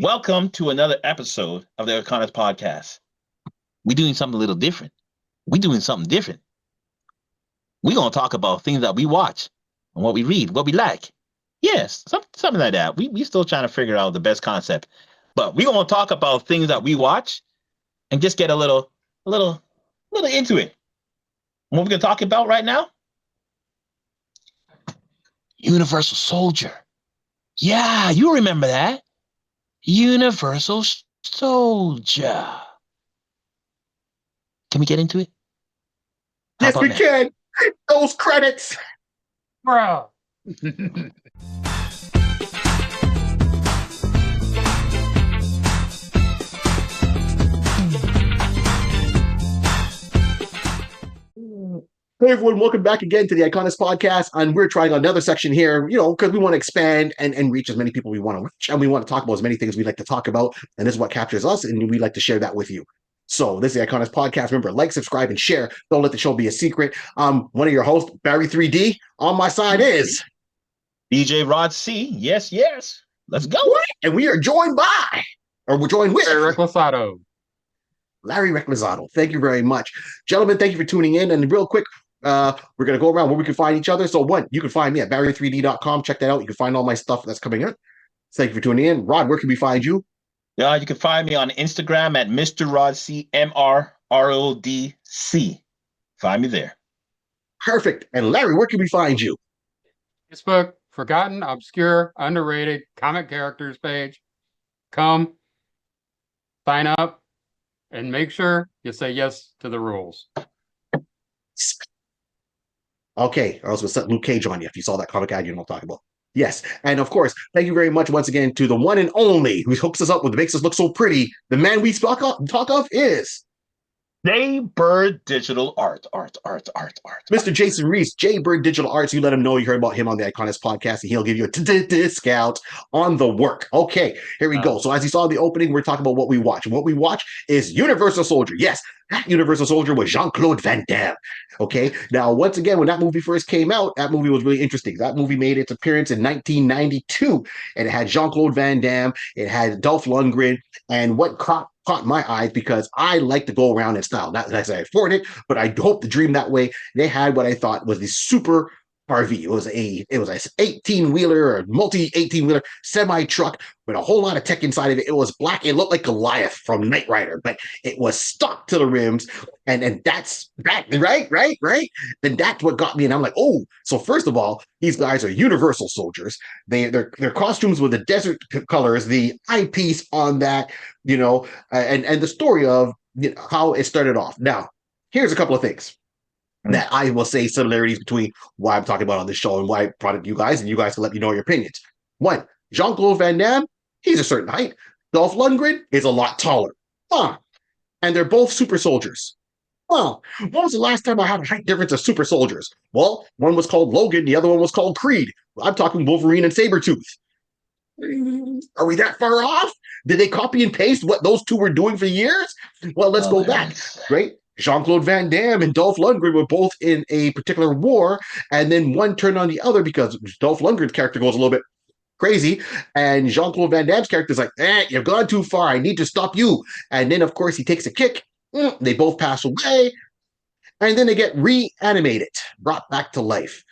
Welcome to another episode of the iConis podcast. We're doing something a little different. We're doing something different. We're going to talk about things that we watch and what we read, what we like. Yes, something like that. We still trying to figure out the best concept. But we're going to talk about things that we watch and just get a little into it. What we're going to talk about right now? Universal Soldier. Yeah, you remember that. Universal Soldier. Can we get into it? Yes, we can. Those credits. Bruh. Hey everyone, welcome back again to the iConis podcast, and we're trying another section here, because we want to expand and reach as many people we want to reach, and we want to talk about as many things we like to talk about, and this is what captures us, and we like to share that with you. So this is the iConis podcast. Remember, like, subscribe, and share. Don't let the show be a secret. One of your hosts, Barry 3D. On my side is DJ Rod C. Yes. Let's go. And we are joined we're joined with Larry Recklessato. Thank you very much. Gentlemen, thank you for tuning in. And real quick, we're going to go around where we can find each other. So one, you can find me at barry3d.com. Check that out. You can find all my stuff that's coming up. Thank you for tuning in. Rod, where can we find you? Yeah, you can find me on Instagram at Mr. Rod C, MRRODC. Find me there. Perfect. And Larry, where can we find you? Facebook, forgotten, obscure, underrated comic characters page. Come, sign up, and make sure you say yes to the rules. Okay, I was going to set Luke Cage on you. If you saw that comic ad, you know what I'm talking about. Yes, and of course, thank you very much once again to the one and only who hooks us up with makes us look so pretty. The man we talk of is Jaybird Digital Art. Mr. Jason Reese, Jaybird Digital Arts. You let him know you heard about him on the iConis podcast, and he'll give you a discount on the work. Okay, here we go. So as you saw in the opening, we're talking about what we watch. And what we watch is Universal Soldier. Yes, that Universal Soldier was Jean-Claude Van Damme. Okay, now once again, when that movie first came out, that movie was really interesting. That movie made its appearance in 1992, and it had Jean-Claude Van Damme, it had Dolph Lundgren, and what caught my eyes, because I like to go around in style. Not that I say I afford it, but I hope to dream that way. They had what I thought was the super RV. It was a 18-wheeler or multi 18-wheeler semi truck with a whole lot of tech inside of it. It was black. It looked like Goliath from Knight Rider, but it was stuck to the rims. And that's that, right. Then that's what got me. And I'm like, oh, so first of all, these guys are Universal Soldiers. Their costumes with the desert colors, the eyepiece on that, and the story of how it started off. Now, here's a couple of things that I will say similarities between why I'm talking about on this show and why I brought it to you guys, and you guys can let me know your opinions. One, Jean-Claude Van Damme, he's a certain height. Dolph Lundgren is a lot taller. And they're both super soldiers. Well, when was the last time I had a height difference of super soldiers? Well, one was called Logan, the other one was called Creed. I'm talking Wolverine and Sabertooth. Are we that far off? Did they copy and paste what those two were doing for years? Well, let's go back, right? Jean-Claude Van Damme and Dolph Lundgren were both in a particular war, and then one turned on the other because Dolph Lundgren's character goes a little bit crazy, and Jean-Claude Van Damme's character is like, you've gone too far, I need to stop you. And then, of course, he takes a kick. They both pass away, and then they get reanimated, brought back to life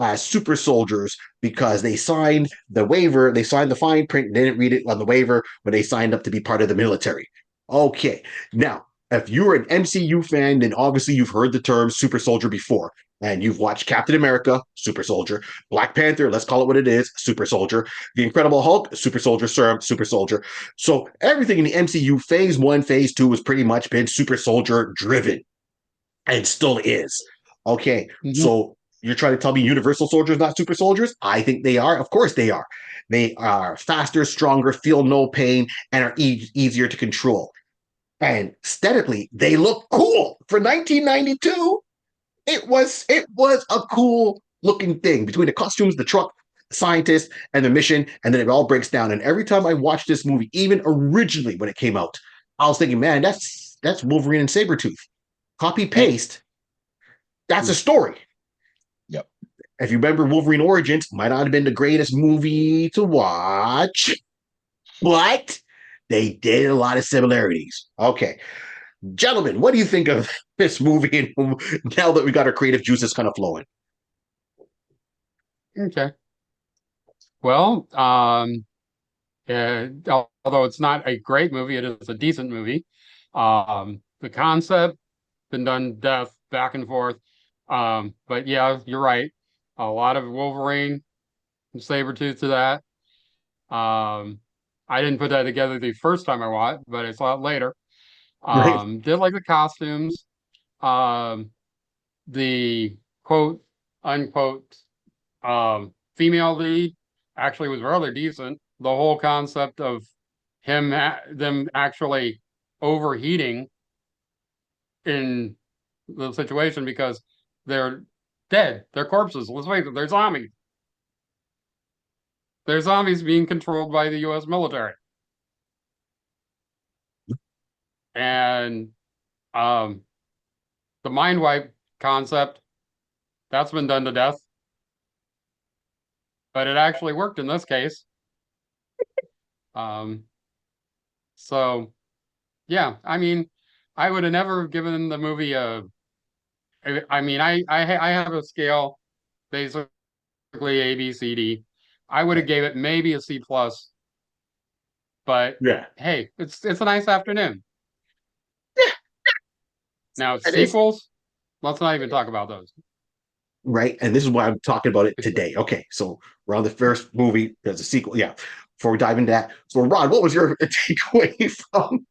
as super soldiers because they signed the waiver, they signed the fine print, they didn't read it on the waiver when they signed up to be part of the military. Okay, now, if you're an MCU fan, then obviously you've heard the term super soldier before. And you've watched Captain America, super soldier. Black Panther, let's call it what it is, super soldier. The Incredible Hulk, super soldier, serum, super soldier. So everything in the MCU, phase 1, phase 2 has pretty much been super soldier driven. And still is. Okay, so you're trying to tell me Universal Soldiers not super soldiers? I think they are. Of course they are. They are faster, stronger, feel no pain, and are easier to control. And aesthetically, they look cool. For 1992, it was a cool looking thing between the costumes, the truck, the scientist, and the mission, and then it all breaks down. And every time I watched this movie, even originally when it came out, I was thinking, man, that's Wolverine and Sabertooth. Copy paste. That's a story. Yep. If you remember Wolverine Origins, might not have been the greatest movie to watch, but They did a lot of similarities. Okay. Gentlemen, what do you think of this movie now that we got our creative juices kind of flowing? Okay. Well, although it's not a great movie, it is a decent movie. The concept been done death back and forth. But yeah, you're right. A lot of Wolverine and Sabertooth to that. I didn't put that together the first time I watched, but I saw it later. Right. Did like the costumes. Um, the quote unquote female lead actually was rather decent. The whole concept of them actually overheating in the situation because they're dead, they're corpses. Let's face it, they're zombies. They're zombies being controlled by the U.S. military, and um, the mind wipe concept that's been done to death, but it actually worked in this case. Um, so yeah, I mean, I would have never given the movie a. I mean, I have a scale basically A B C D. I would have gave it maybe a C plus, but Yeah. hey, it's a nice afternoon. Now It is. sequels, let's not even talk about those. Right. And this is why I'm talking about it today. Okay. So we're on the first movie. There's a sequel. Yeah. Before we dive into that. So Ron, what was your takeaway from?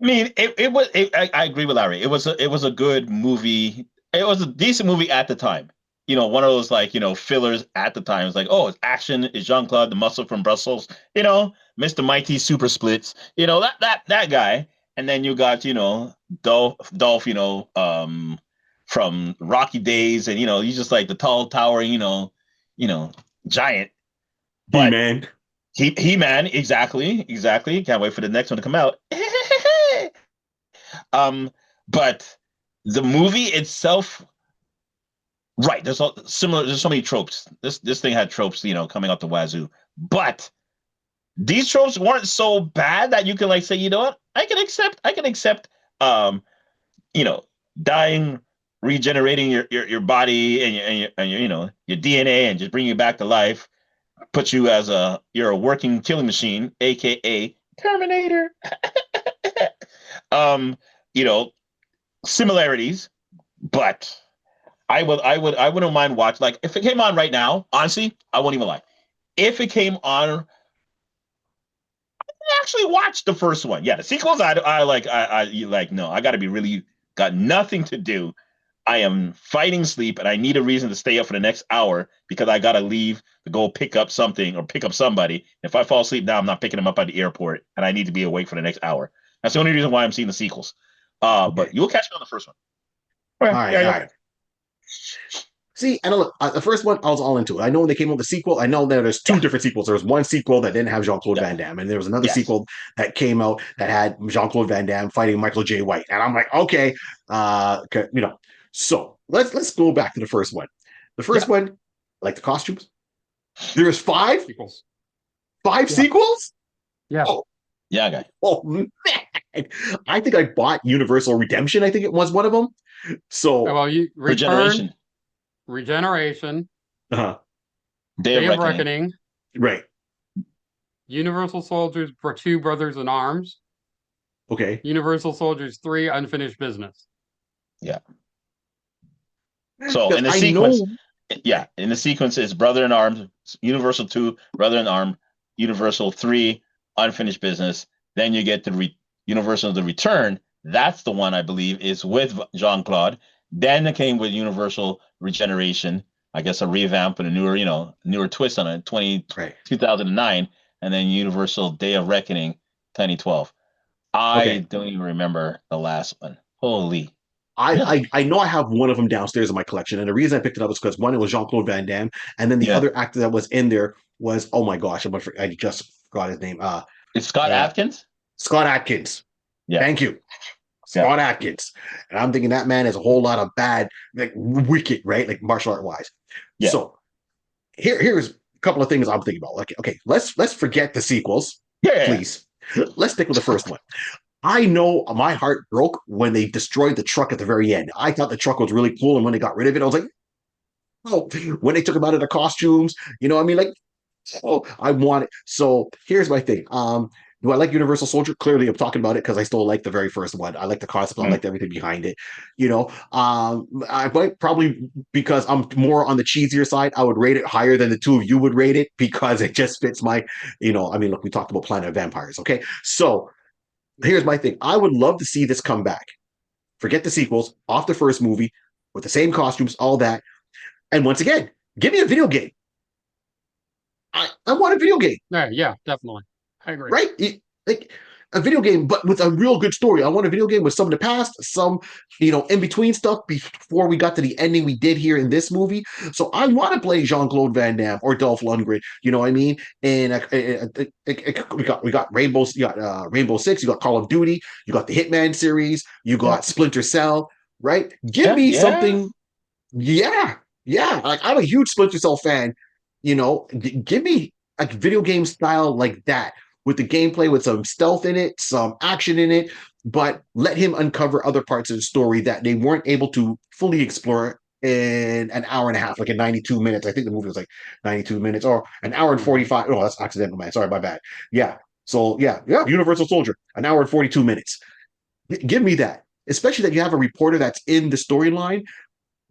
I mean, it was. I agree with Larry. It was a good movie. It was a decent movie at the time. One of those like fillers at the time. It's like, oh, it's action. It's Jean-Claude, the muscle from Brussels. Mr. Mighty Super Splits. That guy. And then you got Dolph. From Rocky days, and he's just like the tall, towering, giant. But He-Man. He-Man, exactly. Can't wait for the next one to come out. But the movie itself, right? There's so many tropes. This thing had tropes, coming up the wazoo. But these tropes weren't so bad that you can like say, you know what? I can accept you know, dying, regenerating your body and your DNA and just bring you back to life, put you as you're a working killing machine, aka Terminator. um, you know, similarities, but I wouldn't mind watch like if it came on right now, honestly, I won't even lie. If it came on, I actually watched the first one. Yeah, the sequels I like I you like no, I gotta be really got nothing to do. I am fighting sleep and I need a reason to stay up for the next hour because I gotta leave to go pick up something or pick up somebody. If I fall asleep now, I'm not picking them up at the airport and I need to be awake for the next hour. That's the only reason why I'm seeing the sequels. Okay. But you'll catch me on the first one. All Okay, right. yeah, All yeah. right. See, and look, the first one, I was all into it. I know when they came out with the sequel, I know that there's two Yeah. different sequels. There was one sequel that didn't have Jean-Claude Yeah. Van Damme, and there was another Yes. sequel that came out that had Jean-Claude Van Damme fighting Michael J. White. And I'm like, okay, So let's go back to the first one. The first Yeah. one, like the costumes. There's five Sequels. five Yeah. sequels. Yeah. Yeah, guy. Oh man, I think I bought Universal Redemption. I think it was one of them. So, Well, you Regeneration. Regeneration, uh, Day of Day of Reckoning. Reckoning, right, Universal Soldiers for Two Brothers in Arms, okay. Universal Soldiers 3 Unfinished Business. Yeah. So Because in the I sequence, know, yeah, in the sequence is Brother in Arms, Universal 2, Brother in Arm, Universal 3, Unfinished Business. Then you get the Universal The Return. That's the one I believe is with Jean-Claude. Then it came with Universal Regeneration, I guess a revamp and a newer twist on it, right, 2009, and then Universal Day of Reckoning 2012. okay. I don't even remember the last one. Holy, really? I know I have one of them downstairs in my collection, and the reason I picked it up is because one, it was Jean Claude Van Damme, and then the Yeah. other actor that was in there was, oh my gosh, I just forgot his name. It's Scott Adkins? Scott Adkins. Yeah. Thank you, Yeah. Scott Adkins. And I'm thinking that man has a whole lot of bad, like wicked, right, like martial art wise. Yeah. So here's a couple of things I'm thinking about. Like, okay, let's forget the sequels, Yeah. please. Let's stick with the first one. I know my heart broke when they destroyed the truck at the very end. I thought the truck was really cool, and when they got rid of it, I was like, oh, when they took him out of the costumes, I mean, like, oh, I want it. So here's my thing. Do I like Universal Soldier? Clearly, I'm talking about it because I still like the very first one. I like the concept. I like everything behind it. I might probably, because I'm more on the cheesier side, I would rate it higher than the two of you would rate it because it just fits my, I mean, look, we talked about Planet of Vampires. Okay, so here's my thing. I would love to see this come back. Forget the sequels, off the first movie with the same costumes, all that. And once again, give me a video game. I want a video game, Yeah, definitely. I agree. right? Like a video game, but with a real good story. I want a video game with some in the past, some, in between stuff before we got to the ending we did here in this movie. So I want to play Jean-Claude Van Damme or Dolph Lundgren. You know what I mean? And we got Rainbow, you got Rainbow Six, you got Call of Duty, you got the Hitman series, you got Splinter Cell, right? Give me something. Yeah, yeah. Like I'm a huge Splinter Cell fan. Give me a video game style like that with the gameplay, with some stealth in it, some action in it, but let him uncover other parts of the story that they weren't able to fully explore in an hour and a half, like in 92 minutes. I think the movie was like 92 minutes or an hour and 45. Oh, that's accidental, man. Sorry, my bad. Yeah. So yeah, Universal Soldier, an hour and 42 minutes. Give me that. Especially that you have a reporter that's in the storyline.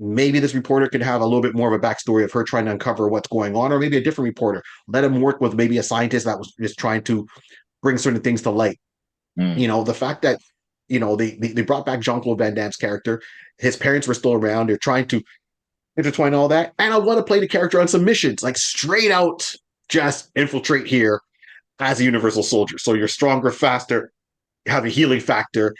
Maybe this reporter could have a little bit more of a backstory of her trying to uncover what's going on, or maybe a different reporter. Let him work with maybe a scientist that was just trying to bring certain things to light. The fact that they brought back Jean-Claude Van Damme's character, his parents were still around. They're trying to intertwine all that, and I want to play the character on some missions, like straight out, just infiltrate here as a Universal Soldier. So you're stronger, faster, you have a healing factor,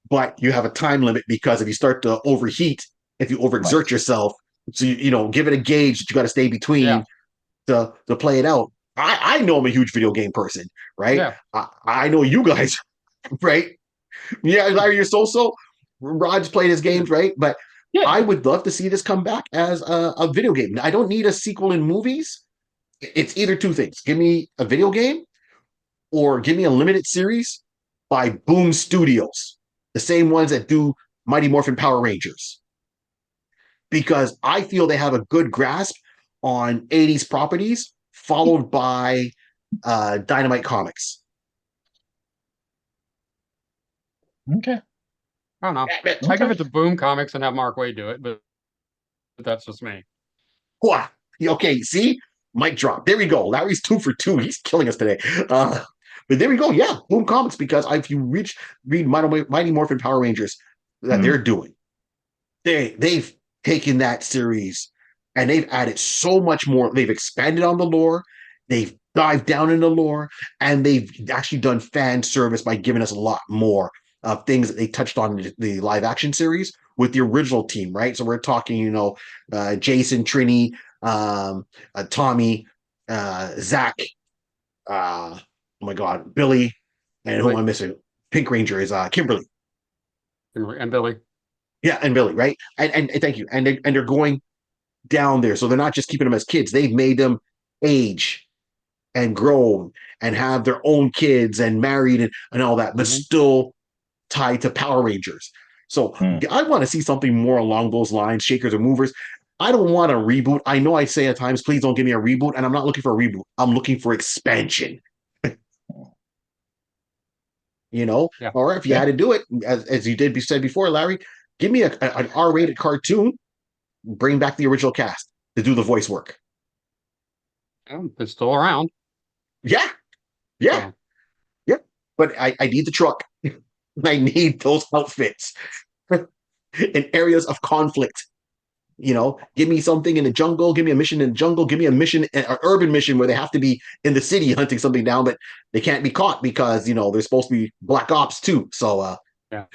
but you have a time limit because if you start to overheat, if you overexert yourself, so give it a gauge that you got to stay between to play it out. I know I'm a huge video game person, right? Yeah. I know you guys, right? Yeah, Larry, you're so. Rod's played his games, right? But I would love to see this come back as a video game. I don't need a sequel in movies. It's either two things. Give me a video game or give me a limited series by Boom Studios, the same ones that do Mighty Morphin Power Rangers. Because I feel they have a good grasp on 80s properties, followed by Dynamite Comics. Okay. I don't know. I give it to Boom Comics and have Mark Waid do it, but that's just me. Okay, see? Mic drop. There we go. Larry's 2 for 2. He's killing us today. But there we go. Yeah, Boom Comics, because if you read Mighty Morphin Power Rangers that they're doing, they've taken that series and they've added so much more. They've expanded on the lore. They've dived down in the lore, and they've actually done fan service by giving us a lot more of things that they touched on in the live action series with the original team, right? So we're talking, Jason, Trini, Tommy, Zach, oh my God, Billy, and who am I missing? Pink Ranger is Kimberly. And Billy. Yeah, and Billy, right? And thank you. And they're going down there. So they're not just keeping them as kids. They've made them age and grown and have their own kids and married and all that, but still tied to Power Rangers. So I want to see something more along those lines, shakers or movers. I don't want a reboot. I know I say at times, please don't give me a reboot. And I'm not looking for a reboot. I'm looking for expansion. Or if you had to do it, as you said before, Larry, give me an R-rated cartoon, bring back the original cast to do the voice work. It's still around. Yeah. But I need the truck. I need those outfits in areas of conflict. Give me something in the jungle. Give me a mission in the jungle. Give me a mission, an urban mission where they have to be in the city hunting something down, but they can't be caught because they're supposed to be black ops too. So yeah.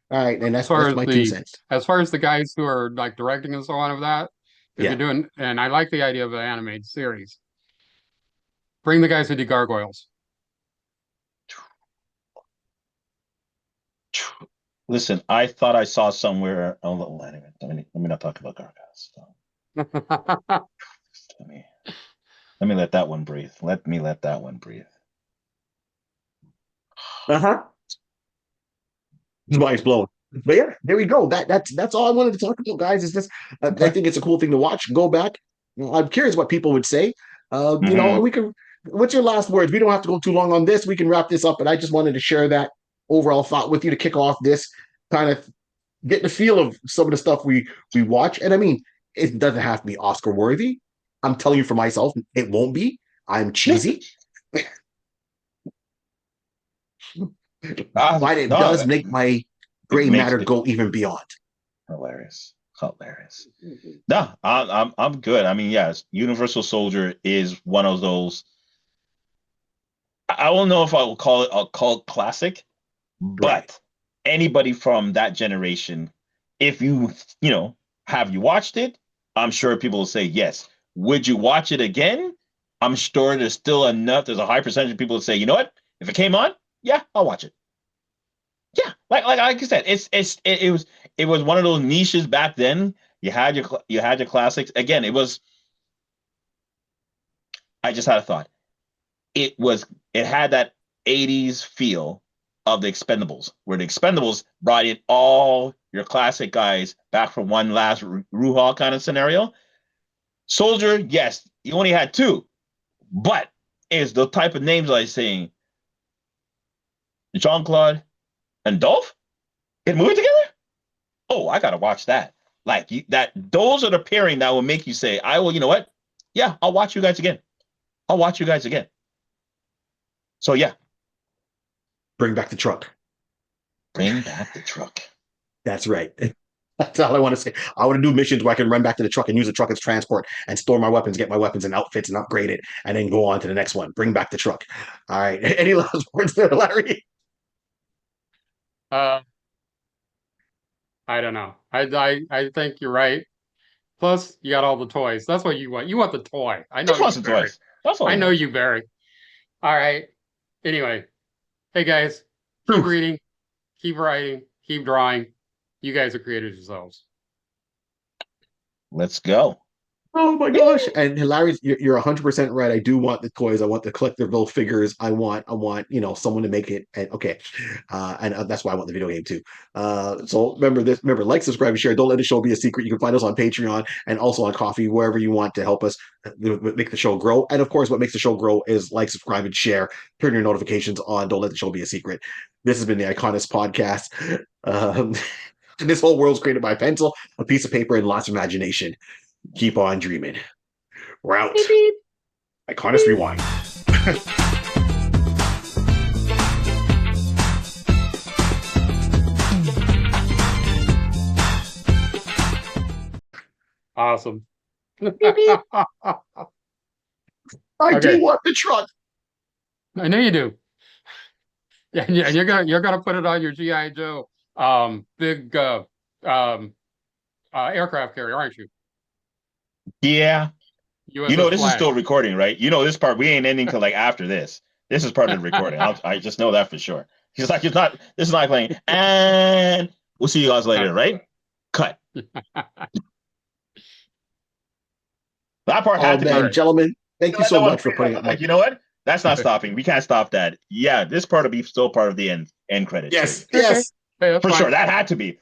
All right, and that's my 2 cents. As far as the guys who are like directing and so on of that, if you're doing, and I like the idea of an animated series, bring the guys who do Gargoyles. Listen, I thought I saw somewhere. Oh, anyway, let me not talk about Gargoyles. So. let me let that one breathe. Let me let that one breathe. Uh-huh. His mind's blown. But yeah, there we go. That's all I wanted to talk about, guys. Is this? I think it's a cool thing to watch. Go back. I'm curious what people would say. Mhm. We can. What's your last words? We don't have to go too long on this. We can wrap this up. But I just wanted to share that overall thought with you to kick off this kind of get the feel of some of the stuff we watch. And I mean, it doesn't have to be Oscar worthy. I'm telling you for myself, it won't be. I'm cheesy, but it No, does make my it gray makes matter it go even beyond. hilarious. Hilarious. No, I'm good. I mean, yes, Universal Soldier is one of those. I don't know if I will call it a cult classic, Right. but anybody from that generation, if have you watched it? I'm sure people will say yes. Would you watch it again? I'm sure there's still enough. There's a high percentage of people that say, you know what? If it came on, yeah, I'll watch it. Yeah, like I said, it was one of those niches back then. You had your classics. Again, it was. I just had a thought. It had that 80s feel of the Expendables, where the Expendables brought in all your classic guys back from one last Ruha kind of scenario. Soldier, yes, you only had two, but it's the type of names I was saying. Jean Claude and Dolph get moving together. Oh, I gotta watch that. Like that, those are the pairing that will make you say, "I will." You know what? Yeah, I'll watch you guys again. I'll watch you guys again. So yeah, Bring back the truck. bring back the truck. That's right. That's all I want to say. I want to do missions where I can run back to the truck and use the truck as transport and store my weapons, get my weapons and outfits and upgrade it, and then go on to the next one. Bring back the truck. All right. Any last words there, Larry? Uh, I don't know. I think you're right. Plus, you got all the toys. That's what you want. You want the toy. I know Just you, once or Barry. twice. That's all I he know wants. you, Barry. All right. Anyway, hey guys, keep Truth. reading, keep writing, keep drawing. You guys are creators yourselves. Let's go. Oh my gosh! And Larry, you're 100% right. I do want the toys. I want the collectible figures. I want someone to make it. And okay, and that's why I want the video game too. So remember this. Remember, like, subscribe, and share. Don't let the show be a secret. You can find us on Patreon and also on Coffee, wherever you want to help us make the show grow. And of course, what makes the show grow is like, subscribe, and share. Turn your notifications on. Don't let the show be a secret. This has been the Iconis podcast. Um, this whole world's created by a pencil, a piece of paper, and lots of imagination. Keep on dreaming. We're out. Beep, beep. Iconis Rewind. Awesome. I Okay. do want the truck. I know you do. Yeah, and you're gonna put it on your GI Joe big aircraft carrier, aren't you? Yeah. USS This is Flag. still recording, right? This part, we ain't ending till like after this. This is part of the recording. I just know that for sure. He's like, this is not playing. And we'll see you guys later, right? Cut. That part Oh had to be. man, gentlemen, thank you so much for putting up my. Like, you know what? That's not stopping. We can't stop that. Yeah, this part will be still part of the end credits. Yes, Okay. yes. Hey, that's For fine. sure. That had to be.